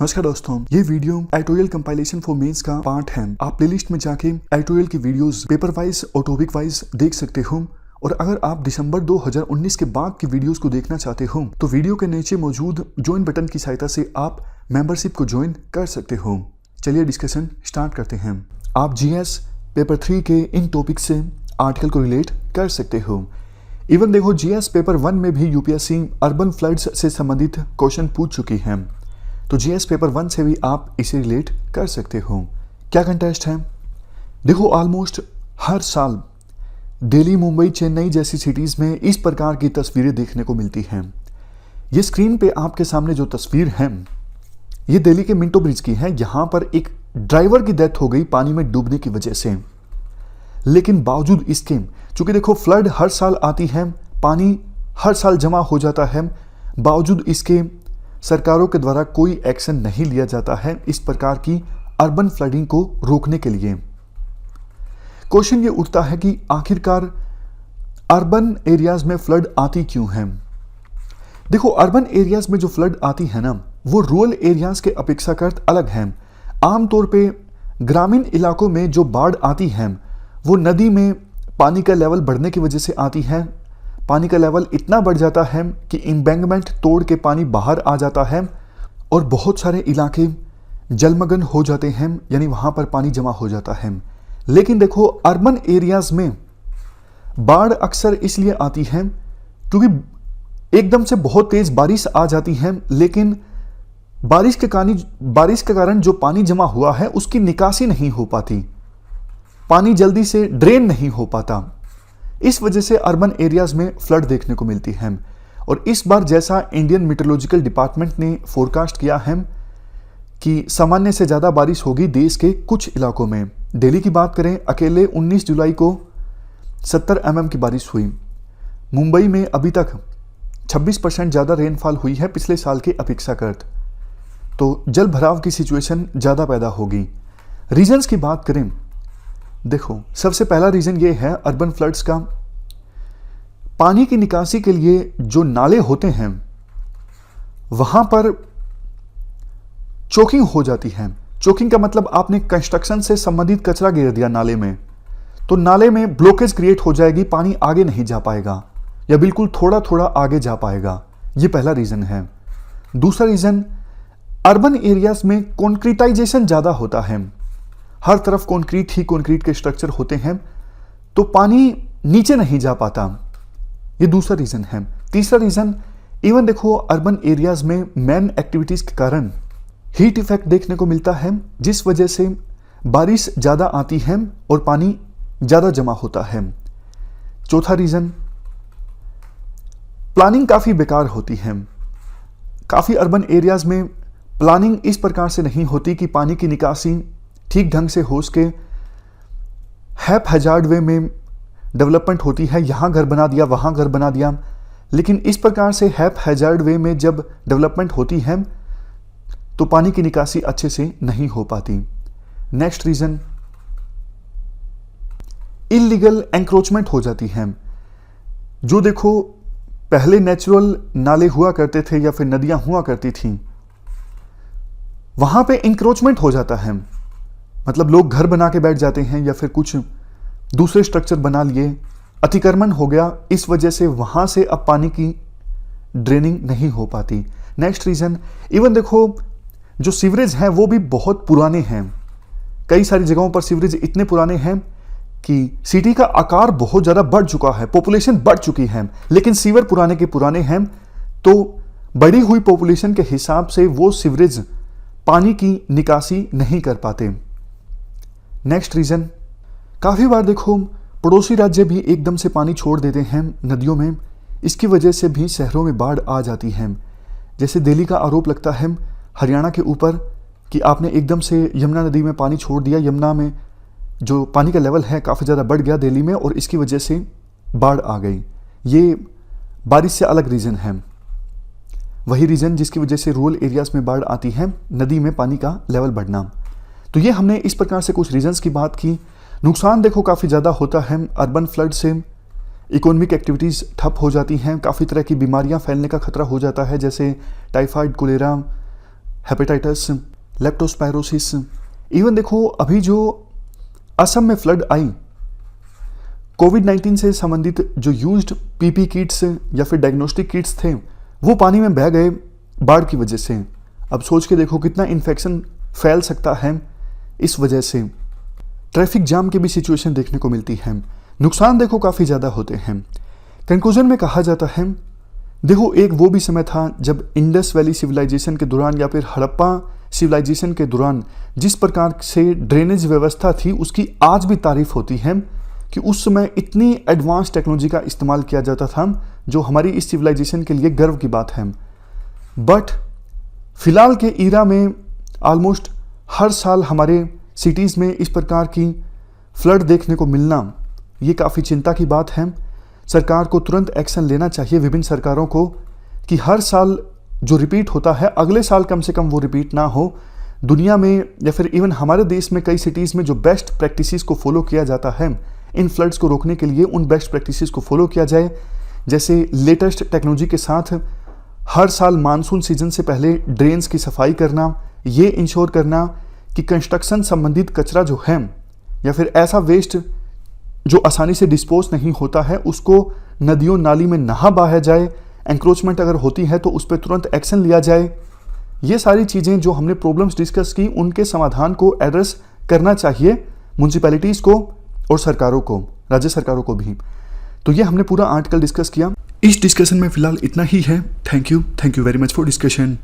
नमस्कार दोस्तों, ये video editorial compilation for mains का पार्ट है। आप प्लेलिस्ट में जाके एडिटोरियल की वीडियोस पेपर वाइज और टॉपिक वाइज देख सकते हो। और अगर आप दिसंबर 2019 के बाद की वीडियोस को देखना चाहते हो तो वीडियो के नीचे मौजूद ज्वाइन बटन की सहायता से आप मेंबरशिप को ज्वाइन कर सकते हो। चलिए डिस्कशन स्टार्ट करते हैं। आप जीएस पेपर 3 के इन टॉपिक से आर्टिकल को रिलेट कर सकते हो। इवन देखो, जीएस पेपर 1 में भी यूपीएससी अर्बन फ्लड्स से संबंधित क्वेश्चन पूछ चुकी है, तो जीएस पेपर 1 से भी आप इसे रिलेट कर सकते हो। क्या कंटेस्ट है? देखो, ऑलमोस्ट हर साल दिल्ली, मुंबई, चेन्नई जैसी सिटीज़ में इस प्रकार की तस्वीरें देखने को मिलती हैं। ये स्क्रीन पे आपके सामने जो तस्वीर है ये दिल्ली के मिंटो ब्रिज की है। यहाँ पर एक ड्राइवर की डेथ हो गई पानी में डूबने की वजह से। लेकिन बावजूद इसके, चूंकि देखो फ्लड हर साल आती है, पानी हर साल जमा हो जाता है, बावजूद इसके सरकारों के द्वारा कोई एक्शन नहीं लिया जाता है इस प्रकार की अर्बन फ्लडिंग को रोकने के लिए। क्वेश्चन ये उठता है कि आखिरकार अर्बन एरियाज में फ्लड आती क्यों है? देखो, अर्बन एरियाज में जो फ्लड आती है ना, वो रूरल एरियाज के अपेक्षाकृत अलग है। आमतौर पे ग्रामीण इलाकों में जो बाढ़ आती है वो नदी में पानी का लेवल बढ़ने की वजह से आती है। पानी का लेवल इतना बढ़ जाता है कि एम्बैंकमेंट तोड़ के पानी बाहर आ जाता है और बहुत सारे इलाके जलमग्न हो जाते हैं, यानी वहाँ पर पानी जमा हो जाता है। लेकिन देखो, अर्बन एरियाज में बाढ़ अक्सर इसलिए आती है क्योंकि एकदम से बहुत तेज बारिश आ जाती है, लेकिन बारिश के कारण जो पानी जमा हुआ है उसकी निकासी नहीं हो पाती, पानी जल्दी से ड्रेन नहीं हो पाता। इस वजह से अर्बन एरियाज में फ्लड देखने को मिलती है। और इस बार जैसा इंडियन मीटरोलॉजिकल डिपार्टमेंट ने फोरकास्ट किया है कि सामान्य से ज़्यादा बारिश होगी देश के कुछ इलाकों में। दिल्ली की बात करें, अकेले 19 जुलाई को 70 mm की बारिश हुई। मुंबई में अभी तक 26% ज़्यादा रेनफॉल हुई है पिछले साल के अपेक्षाकृत, तो जल भराव की सिचुएशन ज़्यादा पैदा होगी। रीजन्स की बात करें, देखो, सबसे पहला रीजन ये है अर्बन फ्लड्स का, पानी की निकासी के लिए जो नाले होते हैं वहां पर चोकिंग हो जाती है। चोकिंग का मतलब आपने कंस्ट्रक्शन से संबंधित कचरा गिर दिया नाले में, तो नाले में ब्लॉकेज क्रिएट हो जाएगी, पानी आगे नहीं जा पाएगा या बिल्कुल थोड़ा थोड़ा आगे जा पाएगा। ये पहला रीजन है। दूसरा रीजन, अर्बन एरियाज में कॉन्क्रीटाइजेशन ज्यादा होता है, हर तरफ कंक्रीट ही कंक्रीट के स्ट्रक्चर होते हैं, तो पानी नीचे नहीं जा पाता। ये दूसरा रीजन है। तीसरा रीजन, इवन देखो, अर्बन एरियाज में मैन एक्टिविटीज के कारण हीट इफेक्ट देखने को मिलता है, जिस वजह से बारिश ज्यादा आती है और पानी ज्यादा जमा होता है। चौथा रीजन, प्लानिंग काफी बेकार होती है। काफी अर्बन एरियाज में प्लानिंग इस प्रकार से नहीं होती कि पानी की निकासी ठीक ढंग से हो सके। हैज़ार्ड वे में डेवलपमेंट होती है, यहाँ घर बना दिया, वहाँ घर बना दिया, लेकिन इस प्रकार से हैज़ार्ड वे में जब डेवलपमेंट होती है तो पानी की निकासी अच्छे से नहीं हो पाती। नेक्स्ट रीजन, इलीगल एंक्रोचमेंट हो जाती है। जो देखो, पहले नेचुरल नाले हुआ करते थे या फिर नदियां हुआ करती थी, वहां पे इंक्रोचमेंट हो जाता है, मतलब लोग घर बना के बैठ जाते हैं या फिर कुछ दूसरे स्ट्रक्चर बना लिए, अतिक्रमण हो गया, इस वजह से वहां से अब पानी की ड्रेनिंग नहीं हो पाती। नेक्स्ट रीजन, इवन देखो, जो सीवरेज हैं वो भी बहुत पुराने हैं। कई सारी जगहों पर सीवरेज इतने पुराने हैं कि सिटी का आकार बहुत ज़्यादा बढ़ चुका है, पॉपुलेशन बढ़ चुकी है, लेकिन सीवर पुराने के पुराने हैं, तो बढ़ी हुई पॉपुलेशन के हिसाब से वो सीवरेज पानी की निकासी नहीं कर पाते। नेक्स्ट रीजन, काफ़ी बार देखो पड़ोसी राज्य भी एकदम से पानी छोड़ देते हैं नदियों में, इसकी वजह से भी शहरों में बाढ़ आ जाती है। जैसे दिल्ली का आरोप लगता है हरियाणा के ऊपर कि आपने एकदम से यमुना नदी में पानी छोड़ दिया, यमुना में जो पानी का लेवल है काफ़ी ज़्यादा बढ़ गया दिल्ली में और इसकी वजह से बाढ़ आ गई। ये बारिश से अलग रीज़न है। वही रीज़न जिसकी वजह से रूरल एरियाज में बाढ़ आती है, नदी में पानी का लेवल बढ़ना। तो ये हमने इस प्रकार से कुछ रीजंस की बात की। नुकसान देखो काफ़ी ज़्यादा होता है अर्बन फ्लड से, इकोनॉमिक एक्टिविटीज़ ठप हो जाती हैं, काफ़ी तरह की बीमारियां फैलने का खतरा हो जाता है, जैसे typhoid, cholera, hepatitis, leptospirosis. Even देखो अभी जो असम में फ्लड आई, कोविड-19 से संबंधित जो यूज्ड पीपी किट्स या फिर डायग्नोस्टिक किट्स थे वो पानी में बह गए बाढ़ की वजह से। अब सोच के देखो कितना इन्फेक्शन फैल सकता है इस वजह से। ट्रैफिक जाम की भी सिचुएशन देखने को मिलती है। नुकसान देखो काफ़ी ज़्यादा होते हैं। कंक्लूजन में कहा जाता है, देखो एक वो भी समय था जब इंडस वैली सिविलाइजेशन के दौरान या फिर हड़प्पा सिविलाइजेशन के दौरान जिस प्रकार से ड्रेनेज व्यवस्था थी उसकी आज भी तारीफ होती है कि उस समय इतनी एडवांस टेक्नोलॉजी का इस्तेमाल किया जाता था, जो हमारी इस सिविलाइजेशन के लिए गर्व की बात है। बट फिलहाल के ईरा में ऑलमोस्ट हर साल हमारे सिटीज़ में इस प्रकार की फ्लड देखने को मिलना ये काफ़ी चिंता की बात है। सरकार को तुरंत एक्शन लेना चाहिए, विभिन्न सरकारों को, कि हर साल जो रिपीट होता है अगले साल कम से कम वो रिपीट ना हो। दुनिया में या फिर इवन हमारे देश में कई सिटीज़ में जो बेस्ट प्रैक्टिसेस को फॉलो किया जाता है इन फ्लड्स को रोकने के लिए, उन बेस्ट प्रैक्टिसेस को फॉलो किया जाए। जैसे लेटेस्ट टेक्नोलॉजी के साथ हर साल मानसून सीजन से पहले ड्रेन्स की सफाई करना, ये इंश्योर करना कि कंस्ट्रक्शन संबंधित कचरा जो है या फिर ऐसा वेस्ट जो आसानी से डिस्पोज नहीं होता है उसको नदियों नाली में नहा बहाया जाए। एंक्रोचमेंट अगर होती है तो उस पर तुरंत एक्शन लिया जाए। ये सारी चीज़ें जो हमने प्रॉब्लम्स डिस्कस की उनके समाधान को एड्रेस करना चाहिए म्यूनसिपैलिटीज़ को और सरकारों को, राज्य सरकारों को भी। तो ये हमने पूरा आर्टिकल डिस्कस किया। इस डिस्कशन में फिलहाल इतना ही है। Thank you very much for discussion.